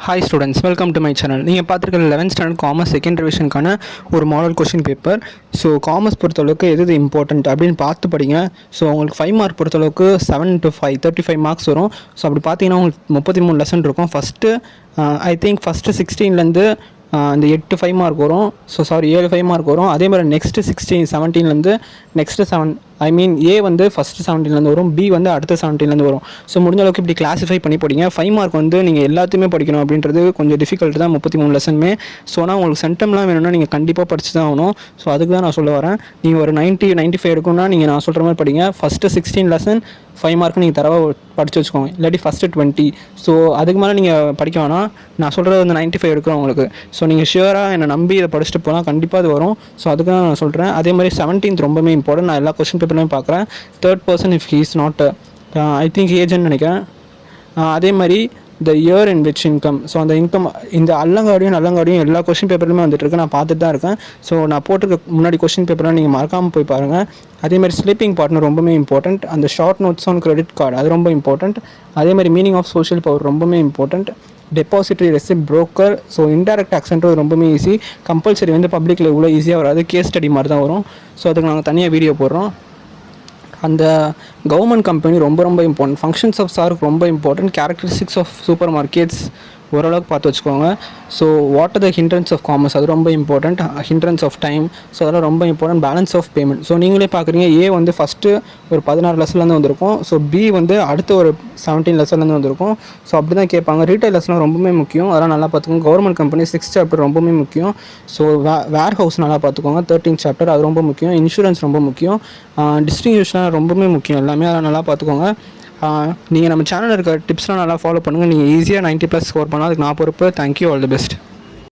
Hi students, welcome to my channel. நீங்கள் பார்த்துருக்க 11th standard commerce second ரிவிஷனுக்கான ஒரு model question paper. So commerce பொறுத்தளவுக்கு எது இம்பார்ட்டன்ட் அப்படின்னு பார்த்து படிங்க. ஸோ உங்களுக்கு 5 மார்க் பொறுத்தளவுக்கு 7 to 5 35 மார்க்ஸ் வரும். ஸோ அப்படி பார்த்தீங்கன்னா உங்களுக்கு 33 லெசன் இருக்கும். ஃபஸ்ட்டு ஐ திங்க் ஃபஸ்ட்டு 16லேருந்து இந்த 8 5 மார்க் வரும். ஸோ 7 5 மார்க் வரும். அதே மாதிரி நெக்ஸ்ட்டு 17லேருந்து நெக்ஸ்ட்டு 7 ஏ வந்து ஃபஸ்ட்டு 17லேருந்து வரும், பி வந்து அடுத்த 17லேருந்து வரும். ஸோ முடிஞ்ச அளவுக்கு இப்படி கிளாஸிஃபை பண்ணி படிங்க. 5 மார்க் வந்து நீங்கள் எல்லாத்தையுமே படிக்கணும் அப்படின்றது கொஞ்சம் டிஃபிகல்ட் தான், 33 லெசனுமே. ஸோ ஆனால் உங்களுக்கு சென்டம்லாம் வேணும்னா நீங்கள் கண்டிப்பாக படிச்சு தான் ஆகணும். ஸோ அதுக்கு தான் நான் சொல்ல வரேன். நீங்கள் ஒரு 95 எடுக்கணும்னா நீங்கள் நான் சொல்கிற மாதிரி படிங்க. ஃபஸ்ட்டு 16 லெசன் 5 மார்க்கு நீங்கள் தரவாக படித்து வச்சுக்கோங்க, இல்லாட்டி ஃபஸ்ட்டு 20. ஸோ அதுக்கு மேலே நீங்கள் படிக்க வேணாம். நான் சொல்கிறது வந்து 95 எடுக்கிறோம் உங்களுக்கு. ஸோ நீங்கள் ஷியராக என்னை நம்பி இதை படிச்சுட்டு போனால் கண்டிப்பாக அது வரும். ஸோ அதுக்கு தான் நான் சொல்கிறேன். அதே மாதிரி 17th ரொம்பவே இம்பார்ட்டன்ட். நான் எல்லா கொஸ்டின் பேப்பர்லையும் பார்க்குறேன். Third person if he is not I think agent நினைக்கிறேன். அதே மாதிரி the year in which income. So அந்த இன்கம் இந்த நல்லங்காடியும் எல்லா கொஸ்டின் பேப்பர்லையுமே வந்துட்டுருக்கு. நான் பார்த்துட்டு தான் இருக்கேன். ஸோ நான் போட்டிருக்க முன்னாடி கொஸ்டின் பேப்பர்லாம் நீங்கள் மறக்காமல் போய் பாருங்கள். அதேமாதிரி ஸ்லீப்பிங் பார்ட்னர் ரொம்பவே இம்பார்ட்டண்ட். அந்த short notes on credit card அது ரொம்ப இம்பார்ட்டண்ட். அதேமாதிரி மீனிங் ஆஃப் சோஷியல் பவர் ரொம்பவே important. Depository receipt broker. So indirect ஆக்சன்ட்றது ரொம்பவே ஈஸி. கம்பல்சரி வந்து பப்ளிக்கில் இவ்வளோ ஈஸியாக வராது, கேஸ் ஸ்டடி மாதிரி தான் வரும். ஸோ அதுக்கு நாங்கள் தனியாக வீடியோ போடுறோம். அந்த கவர்மெண்ட் கம்பெனி ரொம்ப இம்பார்ட்டன்ட். ஃபங்க்ஷன்ஸ் ஆஃப் சார்க் ரொம்ப important. Characteristics of supermarkets ஓரளவுக்கு பார்த்து வச்சுக்கோங்க. So what are the hindrance of commerce அது ரொம்ப important. Hindrance of time, so அதெல்லாம் ரொம்ப important. Balance of payment. So நீங்களே பார்க்குறீங்க, ஏ வந்து ஃபஸ்ட்டு ஒரு 16 லெசன்லேருந்து வந்திருக்கும். ஸோ பி வந்து அடுத்த ஒரு 17 லெசன்லேருந்து வந்திருக்கும். ஸோ அப்படி தான் கேட்பாங்க. ரீட்டைல் லெசன்லாம் ரொம்பவே முக்கியம், அதெல்லாம் நல்லா பார்த்துக்கோங்க. கவர்மெண்ட் கம்பெனி 6th சாப்டர் ரொம்பவே முக்கியம். ஸோ வேர் ஹவுஸ் நல்லா பார்த்துக்கோங்க. 13th சாப்டர் அது ரொம்ப முக்கியம். இன்சூரன்ஸ் ரொம்ப முக்கியம். டிஸ்ட்ரிபியூஷன் ரொம்பவே முக்கியம். எல்லாமே அதெல்லாம் நல்லா பார்த்துக்கோங்க. நீங்கள் நம்ம சேனலில் இருக்க டிப்ஸ்லாம் நல்லா ஃபாலோ பண்ணுங்கள். நீங்கள் ஈஸியாக 90+ ஸ்கோர் பண்ணால் அதுக்கு நான் பொறுப்பு. Thank you, all the best.